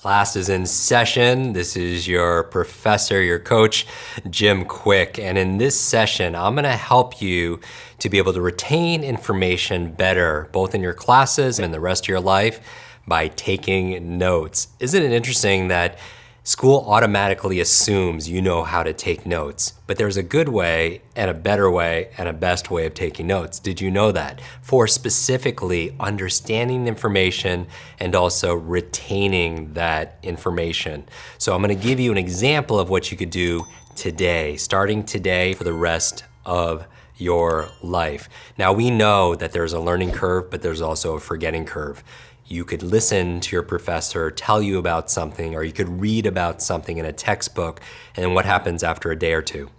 Class is in session. This is your professor, your coach, Jim Kwik. And in this session, I'm gonna help you to be able to retain information better, both in your classes and the rest of your life by taking notes. Isn't it interesting that school automatically assumes you know how to take notes, but there's a good way and a better way and a best way of taking notes. Did you know that? For specifically understanding information and also retaining that information. So I'm gonna give you an example of what you could do today, starting today for the rest of your life. Now we know that there's a learning curve, but there's also a forgetting curve. You could listen to your professor tell you about something, or you could read about something in a textbook, and then what happens after a day or two?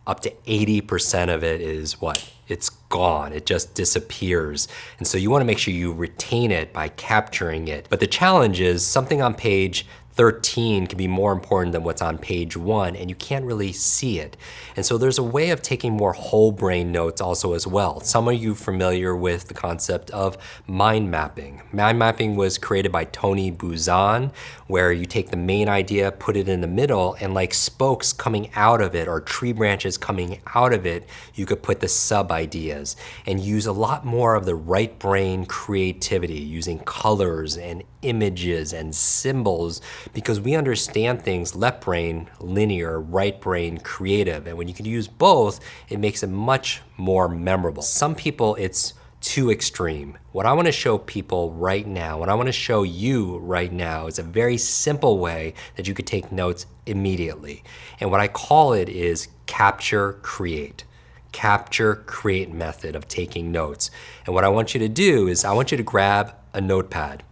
Up to 80% of it is what? It's gone, it just disappears. And so you wanna make sure you retain it by capturing it. But the challenge is something on page 13 can be more important than what's on page 1, and you can't really see it. And so there's a way of taking more whole brain notes also as well. Some of you familiar with the concept of mind mapping. Mind mapping was created by Tony Buzan, where you take the main idea, put it in the middle, and like spokes coming out of it or tree branches coming out of it, you could put the sub ideas and use a lot more of the right brain creativity using colors and images and symbols, because we understand things left brain linear, right brain creative, and when you can use both, it makes it much more memorable. Some people it's too extreme. What I want to show people right now, what I want to show you right now is a very simple way that you could take notes immediately. And what I call it is capture, create. Capture, create method of taking notes. And what I want you to do is I want you to grab a notepad.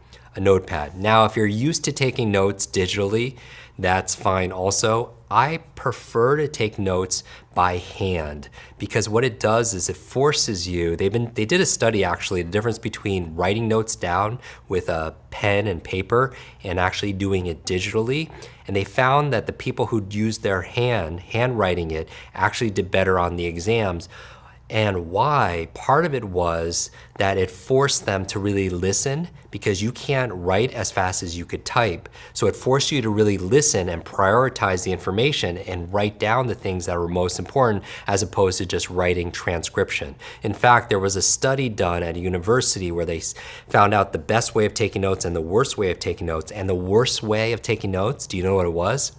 Now, if you're used to taking notes digitally, that's fine also. I prefer to take notes by hand because what it does is it forces you, they did a study actually, the difference between writing notes down with a pen and paper and actually doing it digitally. And they found that the people who used their handwriting it, actually did better on the exams. And why? Part of it was that it forced them to really listen because you can't write as fast as you could type. So it forced you to really listen and prioritize the information and write down the things that were most important as opposed to just writing transcription. In fact, there was a study done at a university where they found out the best way of taking notes and the worst way of taking notes. And the worst way of taking notes, do you know what it was?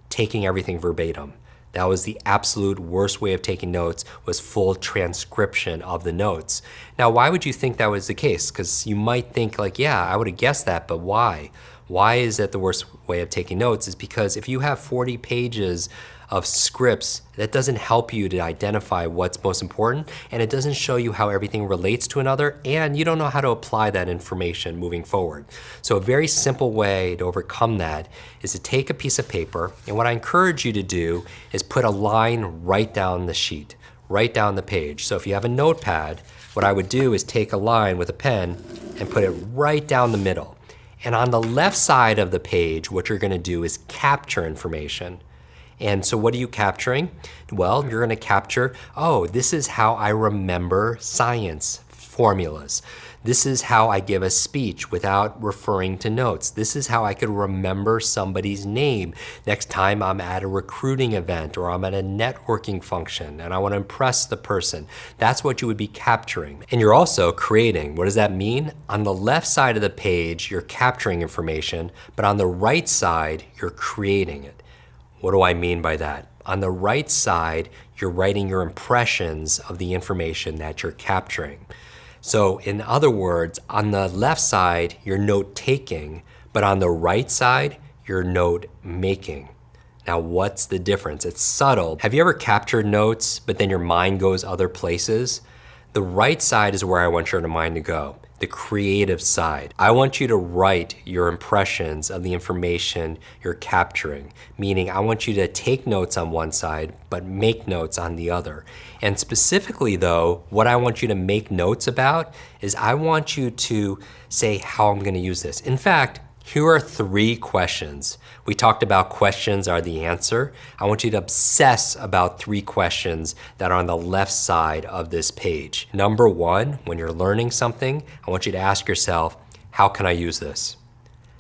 Taking everything verbatim. That was the absolute worst way of taking notes, was full transcription of the notes. Now, why would you think that was the case? Because you might think like, yeah, I would have guessed that, but why? Why is that the worst way of taking notes? Is because if you have 40 pages of scripts, that doesn't help you to identify what's most important, and it doesn't show you how everything relates to another, and you don't know how to apply that information moving forward. So a very simple way to overcome that is to take a piece of paper, and what I encourage you to do is put a line right down the sheet, right down the page. So if you have a notepad, what I would do is take a line with a pen and put it right down the middle. And on the left side of the page, what you're gonna do is capture information. And so what are you capturing? Well, you're gonna capture, oh, this is how I remember science formulas. This is how I give a speech without referring to notes. This is how I could remember somebody's name next time I'm at a recruiting event or I'm at a networking function and I wanna impress the person. That's what you would be capturing. And you're also creating. What does that mean? On the left side of the page, you're capturing information, but on the right side, you're creating it. What do I mean by that? On the right side, you're writing your impressions of the information that you're capturing. So in other words, on the left side, you're note taking, but on the right side, you're note making. Now, what's the difference? It's subtle. Have you ever captured notes, but then your mind goes other places? The right side is where I want your mind to go. The creative side. I want you to write your impressions of the information you're capturing, meaning I want you to take notes on one side, but make notes on the other. And specifically though, what I want you to make notes about is I want you to say how I'm gonna use this. In fact, here are 3 questions. We talked about questions are the answer. I want you to obsess about 3 questions that are on the left side of this page. Number 1, when you're learning something, I want you to ask yourself, how can I use this?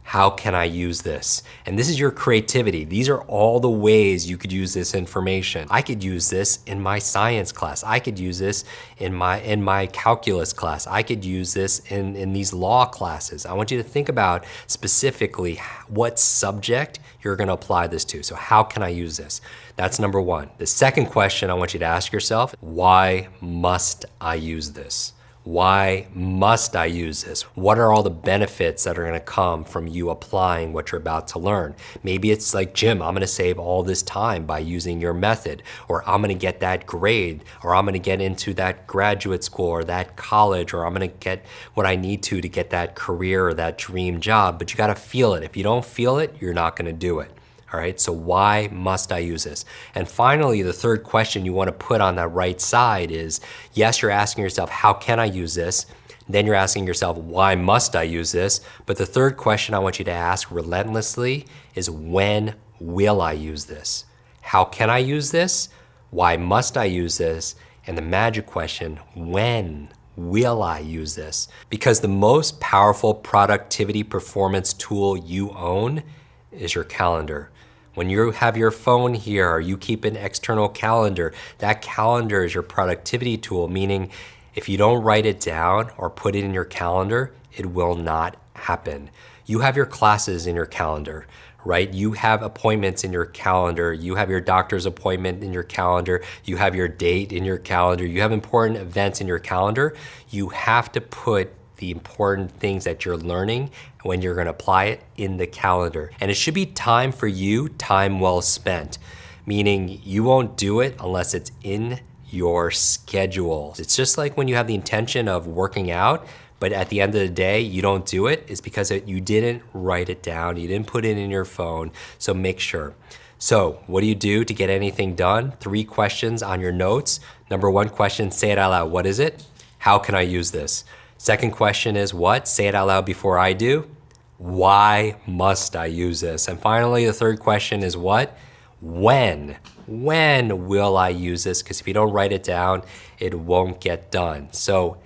How can I use this? And this is your creativity. These are all the ways you could use this information. I could use this in my science class. I could use this in my calculus class. I could use this in these law classes. I want you to think about specifically what subject you're gonna apply this to. So how can I use this? That's number one. The second question I want you to ask yourself, why must I use this? Why must I use this? What are all the benefits that are gonna come from you applying what you're about to learn? Maybe it's like, Jim, I'm gonna save all this time by using your method, or I'm gonna get that grade, or I'm gonna get into that graduate school or that college, or I'm gonna get what I need to get that career or that dream job, but you gotta feel it. If you don't feel it, you're not gonna do it. All right, so why must I use this? And finally, the third question you want to put on that right side is, yes, you're asking yourself, how can I use this? Then you're asking yourself, why must I use this? But the third question I want you to ask relentlessly is, when will I use this? How can I use this? Why must I use this? And the magic question, when will I use this? Because the most powerful productivity performance tool you own is your calendar. When you have your phone here, or you keep an external calendar, that calendar is your productivity tool, meaning if you don't write it down or put it in your calendar, it will not happen. You have your classes in your calendar, right? You have appointments in your calendar. You have your doctor's appointment in your calendar. You have your date in your calendar. You have important events in your calendar. You have to put the important things that you're learning when you're gonna apply it in the calendar. And it should be time for you, time well spent, meaning you won't do it unless it's in your schedule. It's just like when you have the intention of working out, but at the end of the day, you don't do it, it's because you didn't write it down, you didn't put it in your phone, so make sure. So what do you do to get anything done? 3 questions on your notes. Number 1 question, say it out loud. What is it? How can I use this? Second question is what? Say it out loud before I do. Why must I use this? And finally, the third question is what? When? When will I use this? Because if you don't write it down, it won't get done. So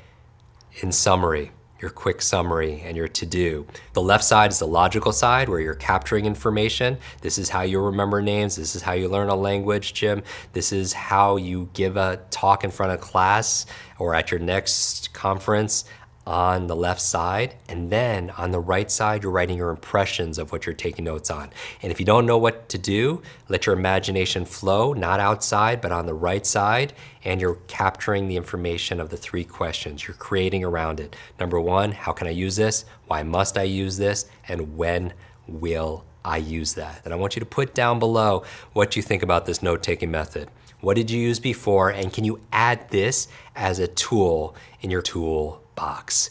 in summary, your quick summary and your to-do. The left side is the logical side where you're capturing information. This is how you remember names. This is how you learn a language, Jim. This is how you give a talk in front of class or at your next conference on the left side. And then on the right side, you're writing your impressions of what you're taking notes on. And if you don't know what to do, let your imagination flow, not outside, but on the right side, and you're capturing the information of the 3 questions. You're creating around it. Number 1, how can I use this? Why must I use this? And when will I use that? And I want you to put down below what you think about this note-taking method. What did you use before? And can you add this as a tool in your tool box?